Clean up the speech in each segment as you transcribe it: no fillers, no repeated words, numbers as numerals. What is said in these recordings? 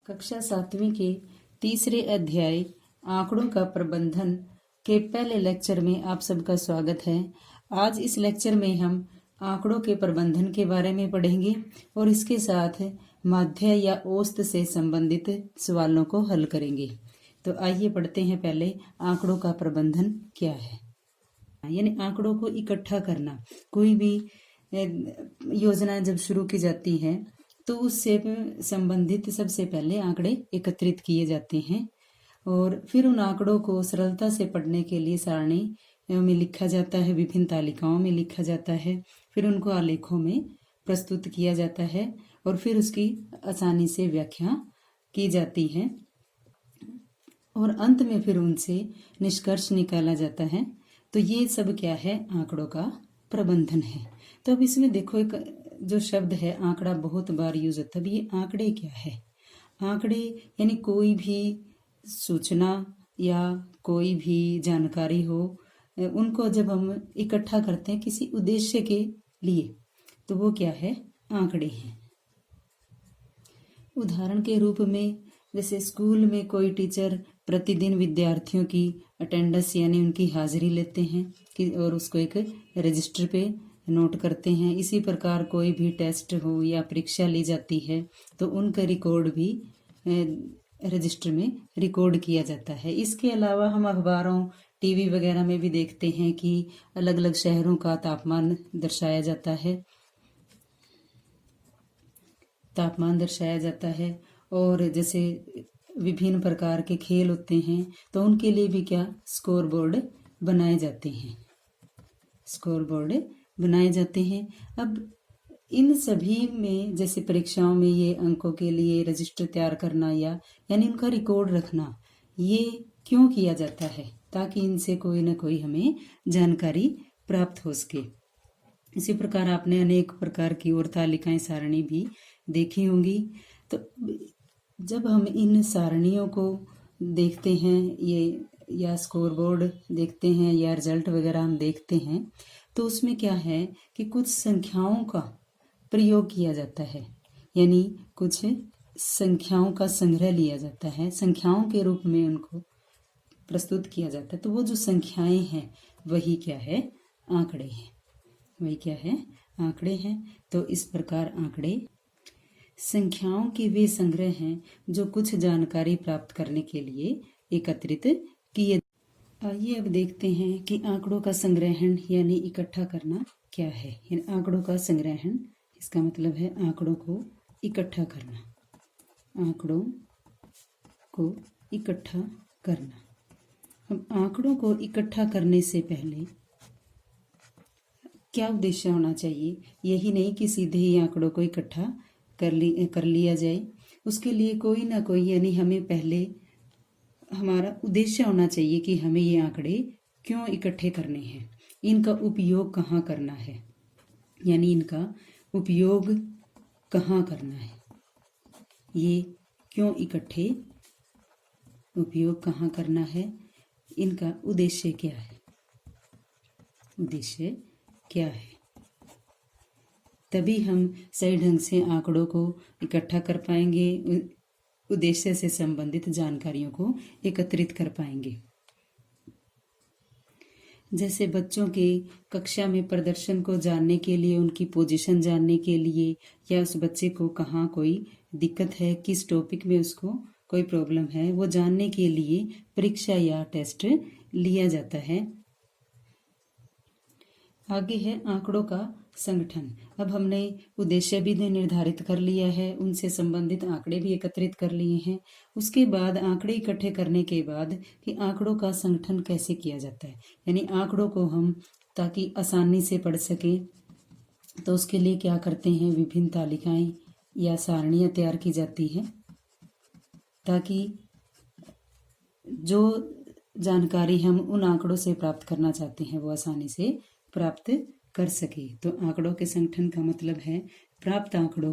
कक्षा 7वीं के तीसरे अध्याय आंकड़ों का प्रबंधन के पहले लेक्चर में आप सबका स्वागत है। आज इस लेक्चर में हम आंकड़ों के प्रबंधन के बारे में पढ़ेंगे और इसके साथ माध्य या औसत से संबंधित सवालों को हल करेंगे। तो आइए पढ़ते हैं। पहले आंकड़ों का प्रबंधन क्या है। यानी आंकड़ों को इकट्ठा करना। कोई भी योजना जब शुरू की जाती है तो उससे संबंधित सबसे पहले आंकड़े एकत्रित किए जाते हैं और फिर उन आंकड़ों को सरलता से पढ़ने के लिए सारणी में लिखा जाता है, विभिन्न तालिकाओं में लिखा जाता है, फिर उनको आलेखों में प्रस्तुत किया जाता है और फिर उसकी आसानी से व्याख्या की जाती है और अंत में फिर उनसे निष्कर्ष निकाला जाता है। तो ये सब क्या है? आंकड़ों का प्रबंधन है। तो अब इसमें देखो, एक जो शब्द है आंकड़ा बहुत बार यूज होता है। ये आंकड़े क्या है? आंकड़े यानी कोई भी सूचना या कोई भी जानकारी हो, उनको जब हम इकट्ठा करते हैं किसी उद्देश्य के लिए, तो वो क्या है? आंकड़े हैं। उदाहरण के रूप में जैसे स्कूल में कोई टीचर प्रतिदिन विद्यार्थियों की अटेंडेंस यानी उनकी हाजिरी लेते हैं और उसको एक रजिस्टर पे नोट करते हैं। इसी प्रकार कोई भी टेस्ट हो या परीक्षा ली जाती है तो उनका रिकॉर्ड भी रजिस्टर में रिकॉर्ड किया जाता है। इसके अलावा हम अखबारों, टीवी वगैरह में भी देखते हैं कि अलग अलग शहरों का तापमान दर्शाया जाता है और जैसे विभिन्न प्रकार के खेल होते हैं तो उनके लिए भी क्या स्कोर बोर्ड बनाए जाते हैं। अब इन सभी में जैसे परीक्षाओं में ये अंकों के लिए रजिस्टर तैयार करना यानी उनका रिकॉर्ड रखना, ये क्यों किया जाता है? ताकि इनसे कोई ना कोई हमें जानकारी प्राप्त हो सके। इसी प्रकार आपने अनेक प्रकार की और तालिकाएं, सारणी भी देखी होंगी। तो जब हम इन सारणियों को देखते हैं, ये या स्कोर बोर्ड देखते हैं या रिजल्ट वगैरह हम देखते हैं, तो उसमें क्या है कि कुछ संख्याओं का प्रयोग किया जाता है, यानी कुछ संख्याओं का संग्रह लिया जाता है, संख्याओं के रूप में उनको प्रस्तुत किया जाता है। तो वो जो संख्याएं हैं वही क्या है? आंकड़े हैं। तो इस प्रकार आंकड़े संख्याओं के वे संग्रह हैं जो कुछ जानकारी प्राप्त करने के लिए एकत्रित किए। आइए अब देखते हैं कि आंकड़ों का संग्रहण यानी इकट्ठा करना क्या है। यानी आंकड़ों का संग्रहण, इसका मतलब है आंकड़ों को इकट्ठा करना। अब आंकड़ों को इकट्ठा करने से पहले क्या उद्देश्य होना चाहिए? यही नहीं कि सीधे ही आंकड़ों को इकट्ठा कर लिया जाए। उसके लिए कोई ना कोई, यानी हमें पहले हमारा उद्देश्य होना चाहिए कि हमें ये आंकड़े क्यों इकट्ठे करने हैं, इनका उपयोग कहाँ करना है, यानी इनका उपयोग कहाँ करना है, ये क्यों इकट्ठे उपयोग कहाँ करना है, इनका उद्देश्य क्या है। तभी हम सही ढंग से आंकड़ों को इकट्ठा कर पाएंगे, उद्देश्य से संबंधित जानकारियों को एकत्रित कर पाएंगे। जैसे बच्चों के कक्षा में प्रदर्शन को जानने के लिए, उनकी पोजीशन जानने के लिए, या उस बच्चे को कहाँ कोई दिक्कत है, किस टॉपिक में उसको कोई प्रॉब्लम है, वो जानने के लिए परीक्षा या टेस्ट लिया जाता है। आगे है आंकड़ों का संगठन। अब हमने उद्देश्य भी निर्धारित कर लिया है, उनसे संबंधित आंकड़े भी एकत्रित कर लिए हैं। उसके बाद आंकड़े इकट्ठे करने के बाद कि आंकड़ों का संगठन कैसे किया जाता है, यानी आंकड़ों को हम ताकि आसानी से पढ़ सके, तो उसके लिए क्या करते हैं, विभिन्न तालिकाएं या सारणियां तैयार की जाती है ताकि जो जानकारी हम उन आंकड़ों से प्राप्त करना चाहते हैं वो आसानी से प्राप्त कर सके। तो आंकड़ों के संगठन का मतलब है प्राप्त आंकड़ों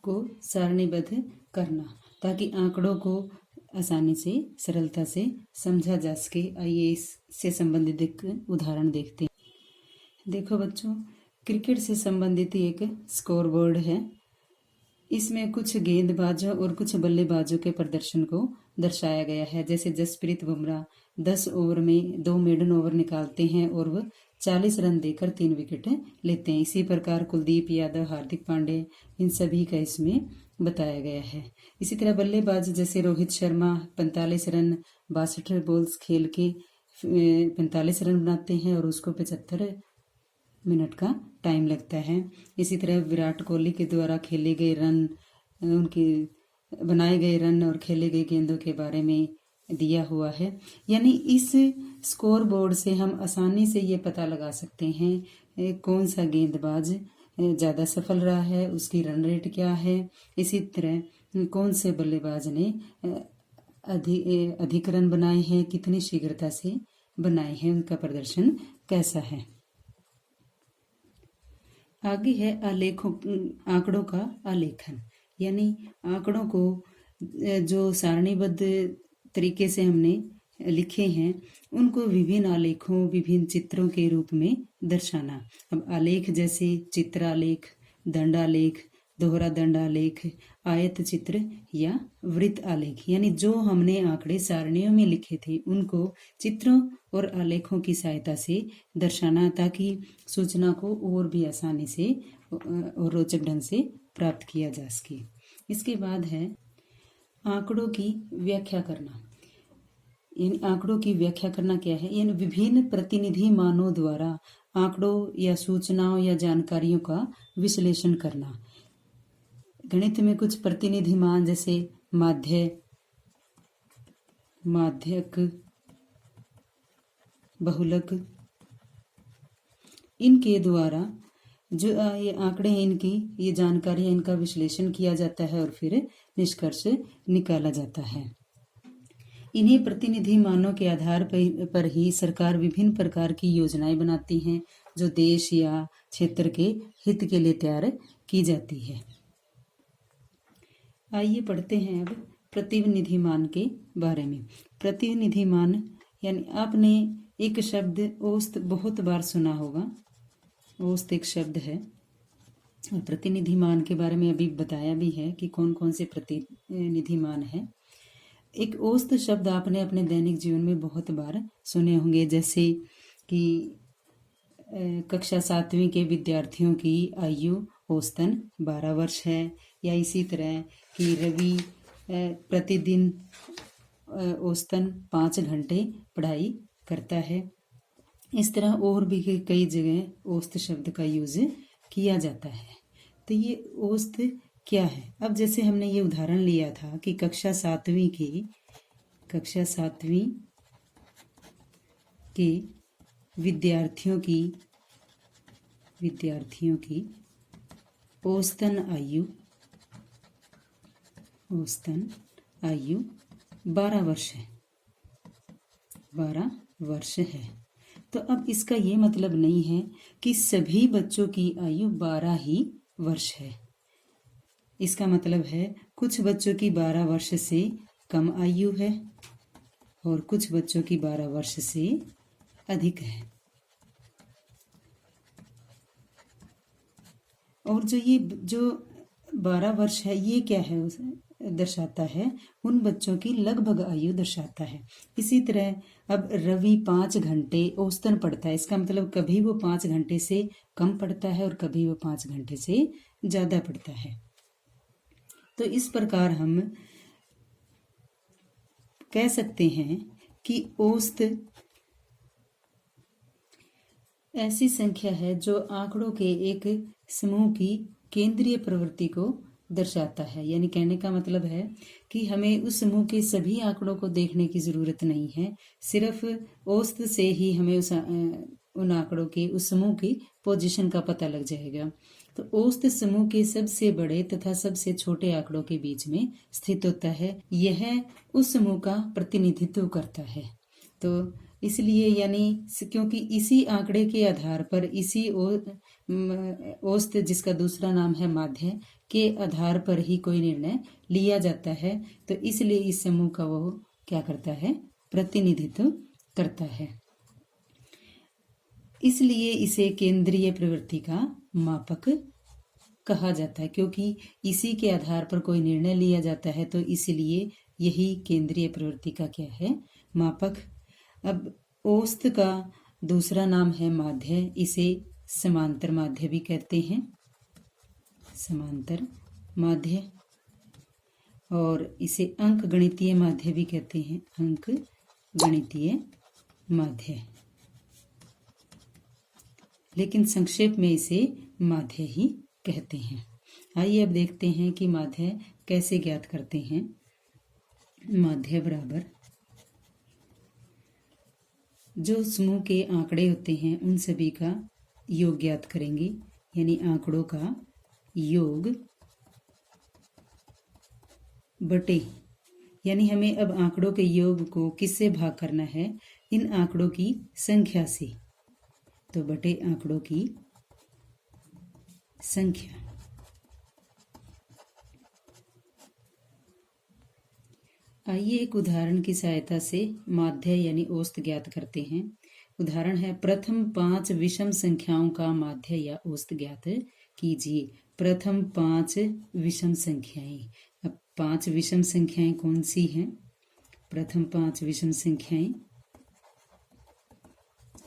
को सारणीबद्ध करना ताकि आंकड़ों को आसानी से, सरलता से समझा जा सके। आइए इससे संबंधित एक उदाहरण देखते हैं। देखो बच्चों, क्रिकेट से संबंधित एक स्कोर बोर्ड है इसमें कुछ गेंदबाजों और कुछ बल्लेबाजों के प्रदर्शन को दर्शाया गया है। जैसे जसप्रीत बुमराह 10 ओवर में 2 मेडन ओवर निकालते हैं और वह 40 रन देकर 3 विकेट लेते हैं। इसी प्रकार कुलदीप यादव, हार्दिक पांड्या, इन सभी का इसमें बताया गया है। इसी तरह बल्लेबाज जैसे रोहित शर्मा 45 रन 62 बॉल्स खेल के 45 रन बनाते हैं और उसको 75 मिनट का टाइम लगता है। इसी तरह विराट कोहली के द्वारा खेले गए रन, उनके बनाए गए रन और खेले गए गेंदों के बारे में दिया हुआ है। यानी इस स्कोर बोर्ड से हम आसानी से ये पता लगा सकते हैं कौन सा गेंदबाज ज़्यादा सफल रहा है, उसकी रन रेट क्या है। इसी तरह कौन से बल्लेबाज ने अधिक रन बनाए हैं, कितनी शीघ्रता से बनाए हैं, उनका प्रदर्शन कैसा है। आगे है आंकड़ों का आलेखन। यानी आंकड़ों को जो सारणीबद्ध तरीके से हमने लिखे हैं उनको विभिन्न आलेखों, विभिन्न चित्रों के रूप में दर्शाना। अब आलेख जैसे चित्रालेख, दंडालेख, दोहरा दंडालेख, आयत चित्र या वृत्त आलेख, यानी जो हमने आंकड़े सारणियों में लिखे थे उनको चित्रों और आलेखों की सहायता से दर्शाना, ताकि सूचना को और भी आसानी से और रोचक ढंग से प्राप्त किया जा सके। इसके बाद है आंकड़ों की व्याख्या करना। यानी आंकड़ों की व्याख्या करना क्या है, यानी विभिन्न प्रतिनिधि मानों द्वारा आंकड़ों या सूचनाओं या जानकारियों का विश्लेषण करना। गणित में कुछ प्रतिनिधि मान जैसे माध्य, माध्यक, बहुलक, इनके द्वारा जो ये आंकड़े हैं, इनकी ये जानकारी है, इनका विश्लेषण किया जाता है और फिर निष्कर्ष निकाला जाता है। इन्हीं प्रतिनिधि मानों के आधार पर ही सरकार विभिन्न प्रकार की योजनाएं बनाती हैं जो देश या क्षेत्र के हित के लिए तैयार की जाती है। आइए पढ़ते हैं अब प्रतिनिधि मान के बारे में। प्रतिनिधि मान यानी आपने एक शब्द औसत बहुत बार सुना होगा। औसत एक शब्द है और प्रतिनिधि मान के बारे में अभी बताया भी है कि कौन कौन से प्रतिनिधि मान है। एक औसत शब्द आपने अपने दैनिक जीवन में बहुत बार सुने होंगे, जैसे कि कक्षा 7वीं के विद्यार्थियों की आयु औसतन 12 वर्ष है, या इसी तरह कि रवि प्रतिदिन औसतन 5 घंटे पढ़ाई करता है। इस तरह और भी कई जगह औसत शब्द का यूज किया जाता है। तो ये औसत क्या है? अब जैसे हमने ये उदाहरण लिया था कि कक्षा 7वीं के विद्यार्थियों की औसतन आयु 12 वर्ष है। 12 वर्ष है। तो अब इसका ये मतलब नहीं है कि सभी बच्चों की आयु 12 ही वर्ष है। इसका मतलब है कुछ बच्चों की 12 वर्ष से कम आयु है और कुछ बच्चों की 12 वर्ष से अधिक है। और जो 12 वर्ष है ये क्या है, उसे दर्शाता है उन बच्चों की लगभग आयु दर्शाता है। इसी तरह अब रवि 5 घंटे औसतन पढ़ता है, इसका मतलब कभी वो 5 घंटे से कम पढ़ता है और कभी वो 5 घंटे से ज़्यादा पढ़ता है। तो इस प्रकार हम कह सकते हैं कि औसत ऐसी संख्या है जो आंकड़ों के एक समूह की केंद्रीय प्रवृत्ति को दर्शाता है। यानी कहने का मतलब है कि हमें उस समूह के सभी आंकड़ों को देखने की जरूरत नहीं है, सिर्फ औसत से ही हमें उन आंकड़ों के उस समूह की पोजीशन का पता लग जाएगा। तो औसत समूह के सबसे बड़े तथा सबसे छोटे आंकड़ों के बीच में स्थित होता है। यह उस समूह का प्रतिनिधित्व करता है। तो इसलिए यानी क्योंकि इसी आंकड़े के आधार पर इसी औसत जिसका दूसरा नाम है माध्य के आधार पर ही कोई निर्णय लिया जाता है, तो इसलिए इस समूह का वो क्या करता है, प्रतिनिधित्व करता है। इसलिए इसे केंद्रीय प्रवृत्ति का मापक कहा जाता है, क्योंकि इसी के आधार पर कोई निर्णय लिया जाता है, तो इसीलिए यही केंद्रीय प्रवृत्ति का क्या है, मापक। अब औसत का दूसरा नाम है माध्य। इसे समांतर माध्य भी कहते हैं, समांतर माध्य। और इसे अंक गणितीय माध्य भी कहते हैं, अंक गणितीय माध्य, लेकिन संक्षेप में इसे माध्य ही कहते हैं। आइए अब देखते हैं कि माध्य कैसे ज्ञात करते हैं। माध्य बराबर जो समूह के आंकड़े होते हैं उन सभी का योग ज्ञात करेंगे, यानी आंकड़ों का योग बटे, यानी हमें अब आंकड़ों के योग को किससे भाग करना है, इन आंकड़ों की संख्या से, तो बटे आंकड़ों की संख्या। आइए एक उदाहरण की सहायता से माध्य यानी औसत ज्ञात करते हैं। उदाहरण है, प्रथम 5 विषम संख्याओं का माध्य या औसत ज्ञात कीजिए। प्रथम 5 विषम संख्याएं। अब 5 विषम संख्याएं कौन सी हैं? प्रथम 5 विषम संख्याएं,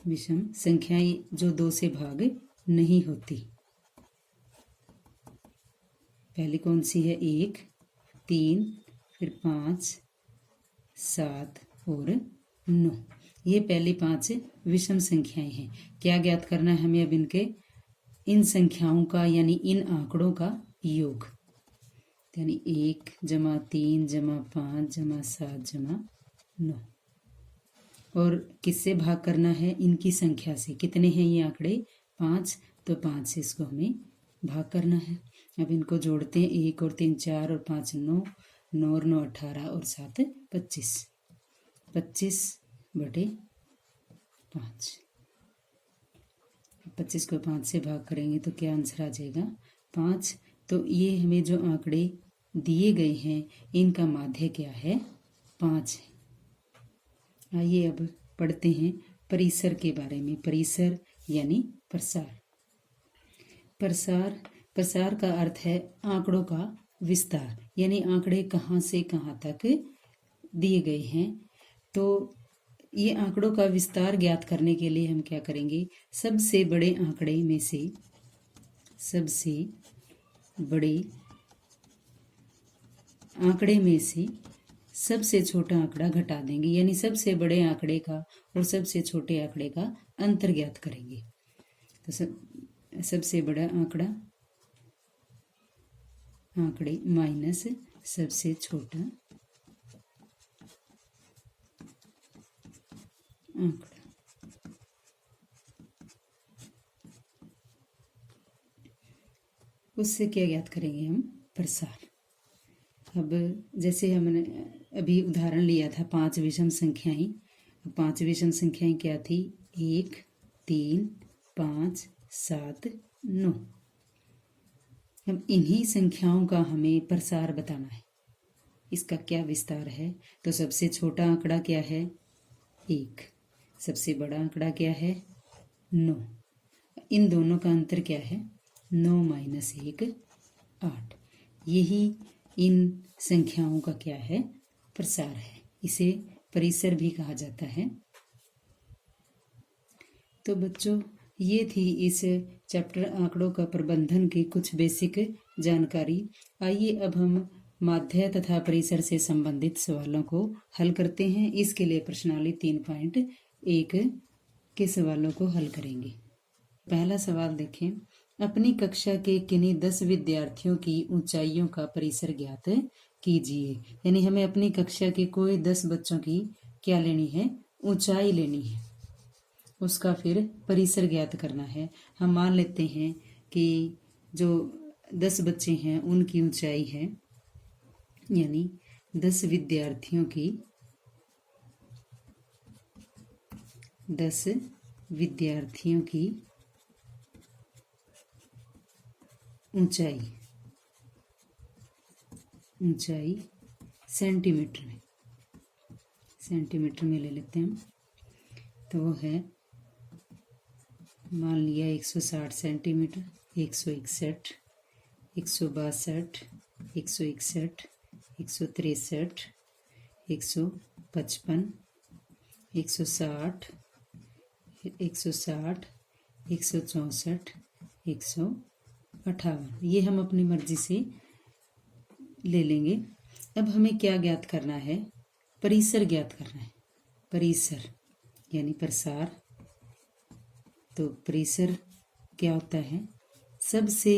विषम संख्याएं जो 2 से भाग नहीं होती। पहली कौन सी है? 1, 3, फिर 5, 7 और 9। ये पहली 5 विषम संख्याएं हैं। क्या ज्ञात करना है हमें अब? इन संख्याओं का यानी इन आंकड़ों का योग, यानी 1 जमा 3 जमा 5 जमा 7 जमा 9। और किससे भाग करना है? इनकी संख्या से। कितने हैं ये आंकड़े? 5, तो 5 से इसको हमें भाग करना है। अब इनको जोड़ते हैं। 1 और 3 4 और 5 9, 9 और 9 18 और 7 25। 25 बटे 5। 25 को 5 से भाग करेंगे तो क्या आंसर आ जाएगा? 5। तो ये हमें जो आंकड़े दिए गए हैं इनका माध्य क्या है? 5 है। आइए अब पढ़ते हैं परिसर के बारे में। परिसर यानी प्रसार। प्रसार का अर्थ है आंकड़ों का विस्तार, यानी आंकड़े कहाँ से कहाँ तक दिए गए हैं। तो ये आंकड़ों का विस्तार ज्ञात करने के लिए हम क्या करेंगे? सबसे बड़े आंकड़े में से सबसे छोटा आंकड़ा घटा देंगे, यानी सबसे बड़े आंकड़े का और सबसे छोटे आंकड़े का अंतर ज्ञात करेंगे। तो सबसे बड़ा आंकड़े माइनस सबसे छोटा आंकड़ा। उससे क्या ज्ञात करेंगे हम? प्रसार। अब जैसे हमने अभी उदाहरण लिया था 5 विषम संख्याएं। 5 विषम संख्याएं क्या थी? 1, 3, 5, 7, 9। अब इन्हीं संख्याओं का हमें प्रसार बताना है, इसका क्या विस्तार है। तो सबसे छोटा आंकड़ा क्या है? 1। सबसे बड़ा आंकड़ा क्या है? 9। इन दोनों का अंतर क्या है? 9 माइनस 1 8। यही इन संख्याओं का क्या है? प्रसार है। इसे परिसर भी कहा जाता है। तो बच्चों, ये थी इस चैप्टर आंकड़ों का प्रबंधन की कुछ बेसिक जानकारी। आइए अब हम माध्य तथा परिसर से संबंधित सवालों को हल करते हैं। इसके लिए प्रश्नावली 3.1 के सवालों को हल करेंगे। पहला सवाल देखें, अपनी कक्षा के किन्हीं 10 विद्यार्थियों की ऊंचाइयों का परिसर ज्ञात कीजिए। यानी हमें अपनी कक्षा के कोई 10 बच्चों की क्या लेनी है? ऊंचाई लेनी है, उसका फिर परिसर ज्ञात करना है। हम मान लेते हैं कि जो 10 बच्चे हैं उनकी ऊंचाई है, यानी 10 विद्यार्थियों की ऊंचाई सेंटीमीटर में ले लेते हैं। तो वो है, मान लिया 160 सेंटीमीटर, 161, 162, 161, 163, 155, 160, 160, 164, 158। ये हम अपनी मर्जी से ले लेंगे। अब हमें क्या ज्ञात करना है? परिसर ज्ञात करना है। परिसर यानी प्रसार। तो परिसर क्या होता है? सबसे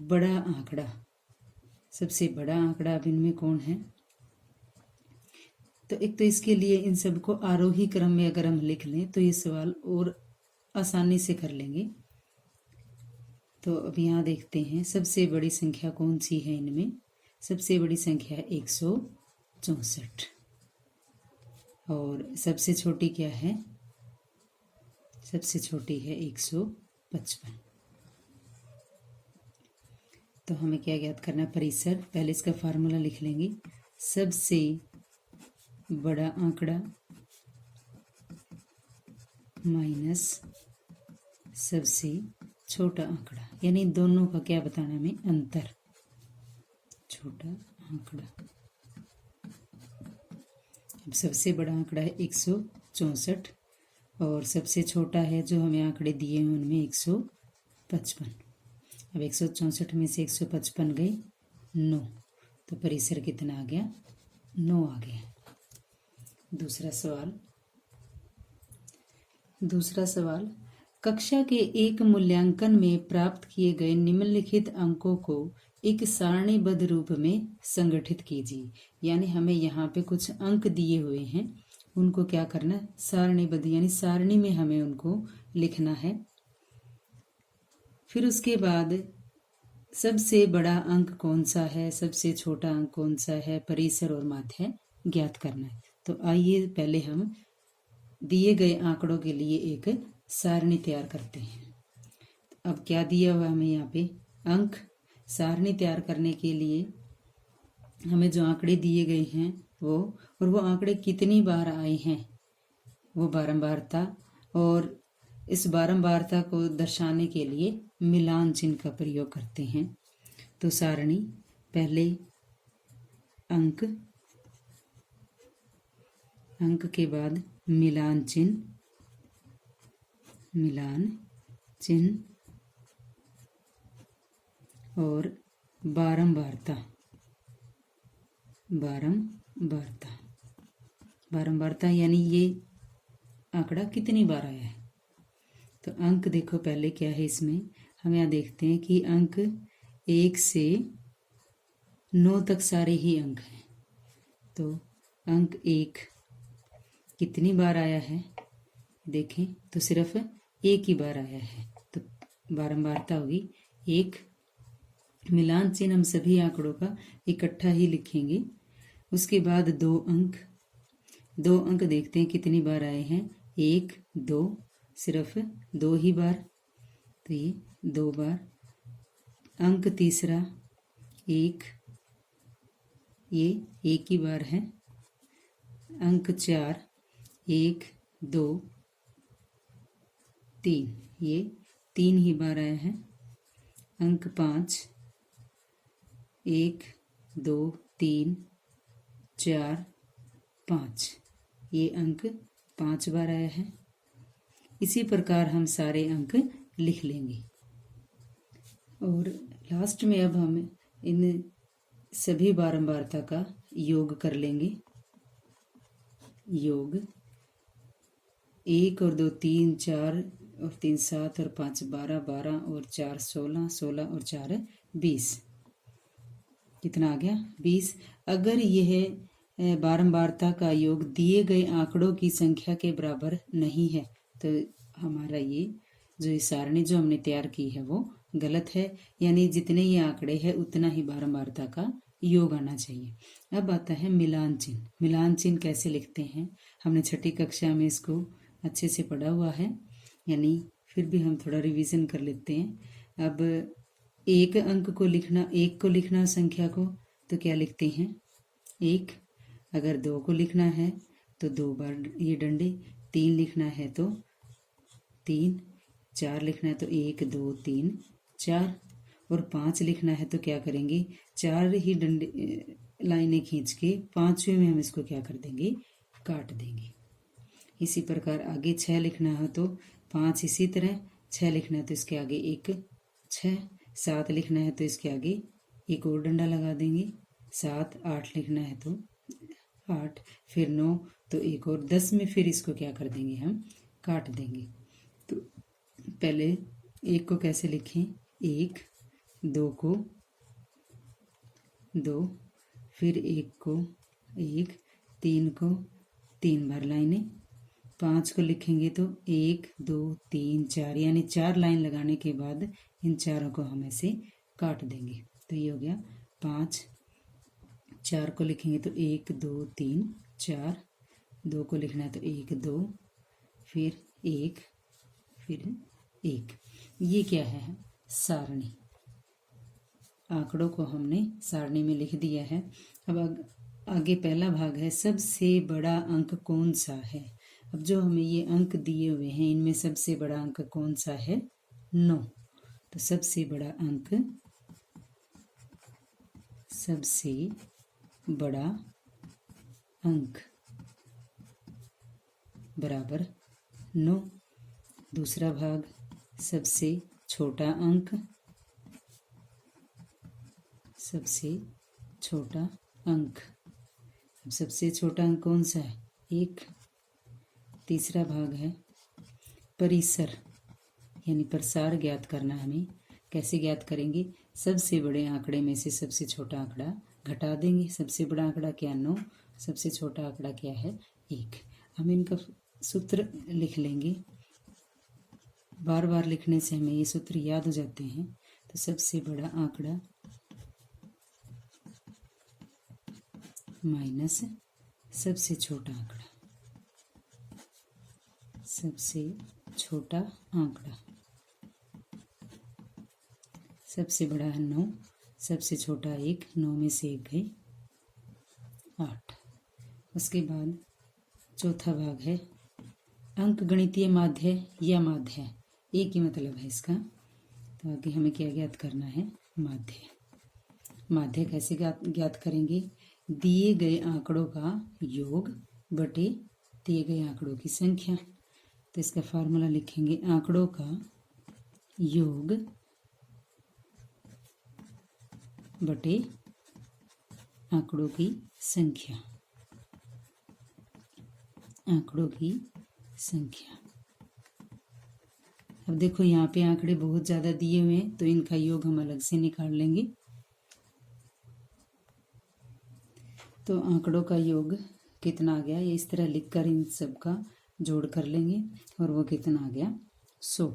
बड़ा आंकड़ा। सबसे बड़ा आंकड़ा अब इनमें कौन है? तो एक तो इसके लिए इन सबको आरोही क्रम में अगर हम लिख लें तो ये सवाल और आसानी से कर लेंगे। तो अब यहाँ देखते हैं सबसे बड़ी संख्या कौन सी है इनमें। सबसे बड़ी संख्या है 164 और सबसे छोटी क्या है? सबसे छोटी है 155। तो हमें क्या ज्ञात करना है? परिसर। पहले इसका फार्मूला लिख लेंगे। सबसे बड़ा आंकड़ा माइनस सबसे छोटा आंकड़ा, यानी दोनों का क्या बताना हमें? अंतर। छोटा आंकड़ा। अब सबसे बड़ा आंकड़ा है 164 और सबसे छोटा है जो हमें आंकड़े दिए हैं उनमें 155। अब 164 में से 155 गए 9, तो परिसर कितना आ गया? 9 आ गया। दूसरा सवाल कक्षा के एक मूल्यांकन में प्राप्त किए गए निम्नलिखित अंकों को एक सारणीबद्ध रूप में संगठित कीजिए। यानी हमें यहाँ पे कुछ अंक दिए हुए हैं, उनको क्या करना? सारणीबद्ध यानी सारणी में हमें उनको लिखना है। फिर उसके बाद सबसे बड़ा अंक कौन सा है, सबसे छोटा अंक कौन सा है, परिसर और माध्य ज्ञात करना है। तो आइए पहले हम दिए गए आंकड़ों के लिए एक सारणी तैयार करते हैं। अब क्या दिया हुआ हमें यहाँ पे? अंक। सारणी तैयार करने के लिए हमें जो आंकड़े दिए गए हैं वो, और वो आंकड़े कितनी बार आए हैं, वो बारंबारता। और इस बारंबारता को दर्शाने के लिए मिलान चिन्ह का प्रयोग करते हैं। तो सारणी, पहले अंक, अंक के बाद मिलान चिन्ह, और बारंबारता। बारंबारता यानी ये आंकड़ा कितनी बार आया है। तो अंक देखो पहले क्या है इसमें, हम यहाँ देखते हैं कि अंक 1 से 9 तक सारे ही अंक हैं। तो अंक 1 कितनी बार आया है देखें, तो सिर्फ एक ही बार आया है, तो बारंबारता होगी 1। मिलान चिन्ह हम सभी आंकड़ों का इकट्ठा ही लिखेंगे। उसके बाद 2 अंक देखते हैं कितनी बार आए हैं, 1 2, सिर्फ 2 ही बार, तो ये 2 बार। अंक तीसरा 1, ये 1 ही बार है। अंक 4 1 2 3, ये 3 ही बार आया है। अंक 5 1 2 3 4 5, ये अंक 5 बार आया है। इसी प्रकार हम सारे अंक लिख लेंगे और लास्ट में अब हम इन सभी बारंबारता का योग कर लेंगे। योग 1 और 2 3 4 और 3 7 और 5 12, 12 और 4 16, 16 और 4 20, कितना आ गया? 20। अगर यह बारंबारता का योग दिए गए आंकड़ों की संख्या के बराबर नहीं है तो हमारा ये जो सारणी जो हमने तैयार की है वो गलत है, यानी जितने ये आंकड़े हैं उतना ही बारंबारता का योग आना चाहिए। अब आता है मिलान चिन्ह। मिलान चिन्ह कैसे लिखते हैं, हमने 6ठी कक्षा में इसको अच्छे से पढ़ा हुआ है, यानी फिर भी हम थोड़ा रिवीजन कर लेते हैं। अब एक अंक को लिखना, 1 को लिखना संख्या को, तो क्या लिखते हैं? 1। अगर 2 को लिखना है तो 2 बार ये डंडे, 3 लिखना है तो 3, 4 लिखना है तो 1 2 3 4, और 5 लिखना है तो क्या करेंगे, 4 ही डंडे लाइनें खींच के 5वें में हम इसको क्या कर देंगे, काट देंगे। इसी प्रकार आगे 6 लिखना है तो 5 इसी तरह, 6 लिखना है तो इसके आगे एक 6, 7 लिखना है तो इसके आगे एक और डंडा लगा देंगे, 7, 8 लिखना है तो 8, फिर 9 तो एक और 10 में फिर इसको क्या कर देंगे, हम काट देंगे। तो पहले 1 को कैसे लिखें, 1, 2 को 2, फिर 1 को 1, 3 को 3 बार लाइनें, 5 को लिखेंगे तो 1, 2, 3, 4 यानी 4 लाइन लगाने के बाद इन चारों को हम ऐसे काट देंगे। तो ये हो गया 5, 4 को लिखेंगे तो 1, 2, 3, 4, 2 को लिखना है तो 1, 2, फिर 1, फिर 1। ये क्या है, सारणी। आंकड़ों को हमने सारणी में लिख दिया है। अब आगे पहला भाग है, सबसे बड़ा अंक कौन सा है। अब जो हमें ये अंक दिए हुए हैं इनमें सबसे बड़ा अंक कौन सा है, 9। तो सबसे बड़ा अंक, सबसे बड़ा अंक बराबर 9। दूसरा भाग, सबसे छोटा अंक, सबसे छोटा अंक। अब सबसे छोटा अंक कौन सा है, 1। तीसरा भाग है परिसर, यानी प्रसार ज्ञात करना। हमें कैसे ज्ञात करेंगे, सबसे बड़े आंकड़े में से सबसे छोटा आंकड़ा घटा देंगे। सबसे बड़ा आंकड़ा क्या, 9, सबसे छोटा आंकड़ा क्या है, 1। हम इनका सूत्र लिख लेंगे, बार बार लिखने से हमें ये सूत्र याद हो जाते हैं। तो सबसे बड़ा आंकड़ा माइनस सबसे छोटा आंकड़ा, सबसे छोटा आंकड़ा। सबसे बड़ा है 9, सबसे छोटा 1, 9 में से 1 गए 8। उसके बाद चौथा भाग है अंक गणितीय माध्य या माध्य, एक ही मतलब है इसका। तो आगे हमें क्या ज्ञात करना है, माध्य। माध्य कैसे ज्ञात करेंगे, दिए गए आंकड़ों का योग बटे दिए गए आंकड़ों की संख्या। तो इसका फार्मूला लिखेंगे, आंकड़ों का योग बटे आंकड़ों की संख्या, आंकड़ों की संख्या। अब देखो यहाँ पे आंकड़े बहुत ज़्यादा दिए हुए हैं तो इनका योग हम अलग से निकाल लेंगे। तो आंकड़ों का योग कितना आ गया, ये इस तरह लिखकर इन सब का जोड़ कर लेंगे और वो कितना आ गया, 100।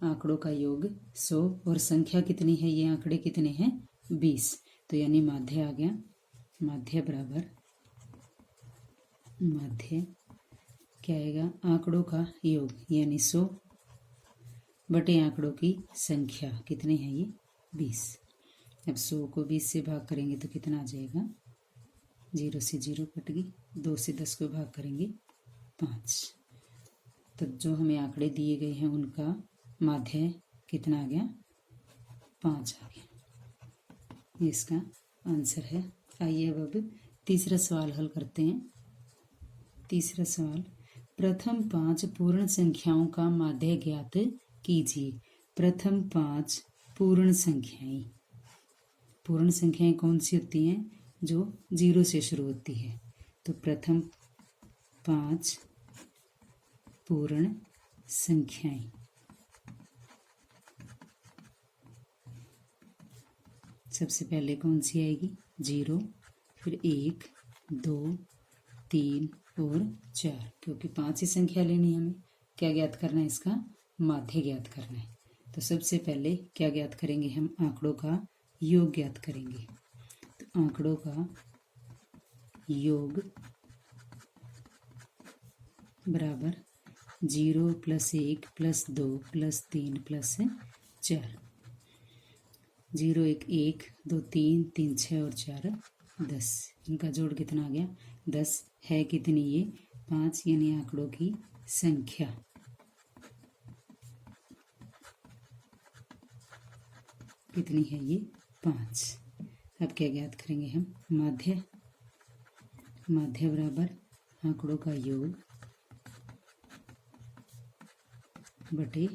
आंकड़ों का योग 100 और संख्या कितनी है, ये आंकड़े कितने हैं, 20। तो यानी माध्य आ गया, माध्य बराबर, माध्य क्या आएगा, आंकड़ों का योग यानी 100 बटे आंकड़ों की संख्या, कितने हैं ये, 20। अब 100 को 20 से भाग करेंगे तो कितना आ जाएगा, 0 से 0 कट गई, 2 से 10 को भाग करेंगे 5। तो जो हमें आंकड़े दिए गए हैं उनका माध्य कितना आ गया, 5 आ गया। ये इसका आंसर है। आइए अब तीसरा सवाल हल करते हैं। तीसरा सवाल, प्रथम 5 पूर्ण संख्याओं का माध्य ज्ञात कीजिए। प्रथम 5 पूर्ण संख्याएं, पूर्ण संख्याएं कौन सी होती हैं, जो 0 से शुरू होती है। तो प्रथम 5 पूर्ण संख्याएं, सबसे पहले कौन सी आएगी, 0, फिर 1, 2, 3 और 4, क्योंकि 5 ही संख्या लेनी है हमें। क्या ज्ञात करना है, इसका माध्य ज्ञात करना है। तो सबसे पहले क्या ज्ञात करेंगे, हम आंकड़ों का योग ज्ञात करेंगे। तो आंकड़ों का योग बराबर 0 + 1 + 2 + 3 + 4। 0, 1, 1, 2, 3, 3, 6 और 4 10। इनका जोड़ कितना आ गया, 10। है कितनी ये, 5, यानी आंकड़ों की संख्या। कितनी है ये 5। अब क्या ज्ञात करेंगे हम, माध्य। माध्य बराबर आंकड़ों का योग बटे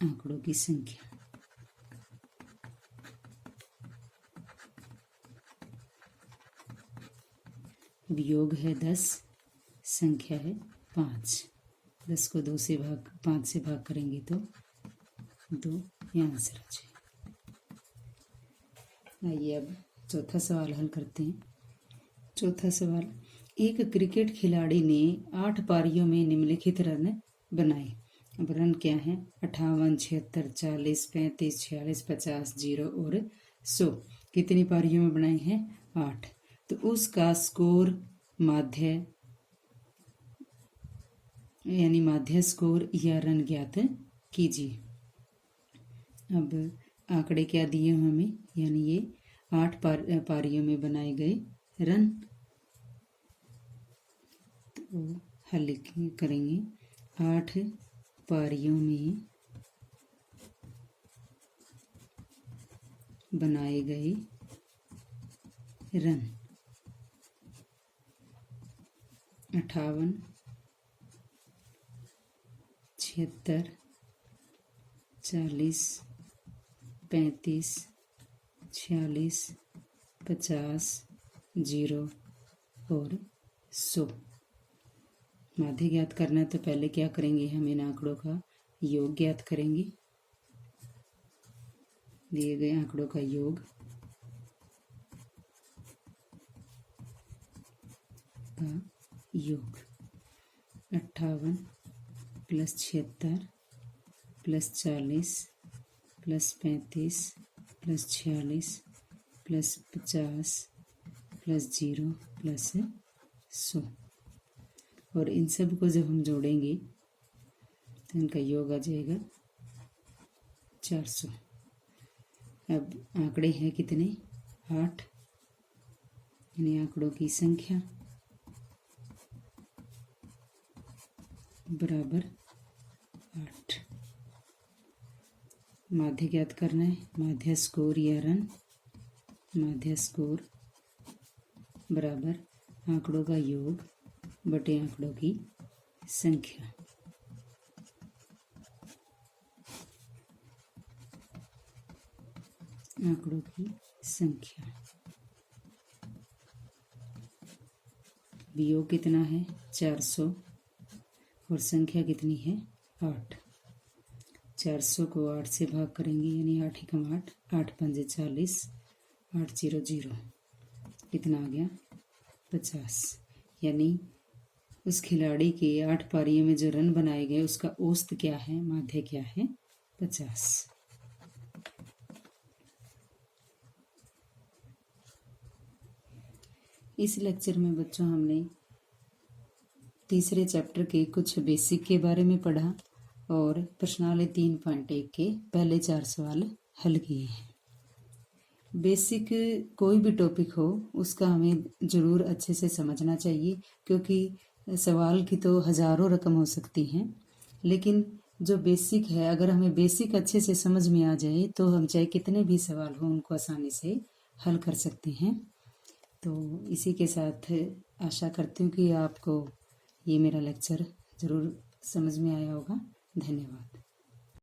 आंकड़ों की संख्या। अब योग है 10, संख्या है 5। 10 को 2 से भाग 5 से भाग करेंगे तो 2, यहाँ आंसर आ जाएगा। आइए अब चौथा सवाल हल करते हैं। चौथा सवाल, एक क्रिकेट खिलाड़ी ने 8 पारियों में निम्नलिखित रन बनाए। अब रन क्या है, 58, 76, 40, 35, 46, 50, 0 और 100। कितनी पारियों में बनाए हैं, 8। तो उसका स्कोर माध्य यानी माध्य स्कोर या रन ज्ञात कीजिए। अब आंकड़े क्या दिए हमें, यानी ये 8 पारियों में बनाए गए रन। तो हल करेंगे, 8 पारियों में बनाए गए रन 58, 76, 40, 35, 46, 50, 0 और 100। माध्य ज्ञात करना है तो पहले क्या करेंगे, हम इन आंकड़ों का योग ज्ञात करेंगे। दिए गए आंकड़ों का योग योग 58 + 76 + 40 + 35 + 46 + 50 + 0 + 100। और इन सब को जब हम जोड़ेंगे तो इनका योग आ जाएगा 400। अब आंकड़े हैं कितने, 8, यानी आंकड़ों की संख्या बराबर 8। माध्य ज्ञात करना है, माध्य स्कोर या रन। माध्य स्कोर बराबर आंकड़ों का योग बटे आंकड़ों की संख्या। आंकड़ों की संख्या, योग कितना है 400 और संख्या कितनी है 8। 400 को 8 से भाग करेंगे, यानी 8 × 8, 8 × 5 = 40, 8 0 0, कितना आ गया 50। यानी उस खिलाड़ी के 8 पारियों में जो रन बनाए गए उसका औसत क्या है, माध्य क्या है 50। इस लेक्चर में बच्चों हमने तीसरे चैप्टर के कुछ बेसिक के बारे में पढ़ा और प्रश्नावली 3.1 के पहले 4 सवाल हल किए हैं। बेसिक कोई भी टॉपिक हो उसका हमें ज़रूर अच्छे से समझना चाहिए, क्योंकि सवाल की तो हज़ारों रकम हो सकती हैं, लेकिन जो बेसिक है अगर हमें बेसिक अच्छे से समझ में आ जाए तो हम चाहे कितने भी सवाल हों उनको आसानी से हल कर सकते हैं। तो इसी के साथ आशा करती हूँ कि आपको ये मेरा लेक्चर ज़रूर समझ में आया होगा। धन्यवाद।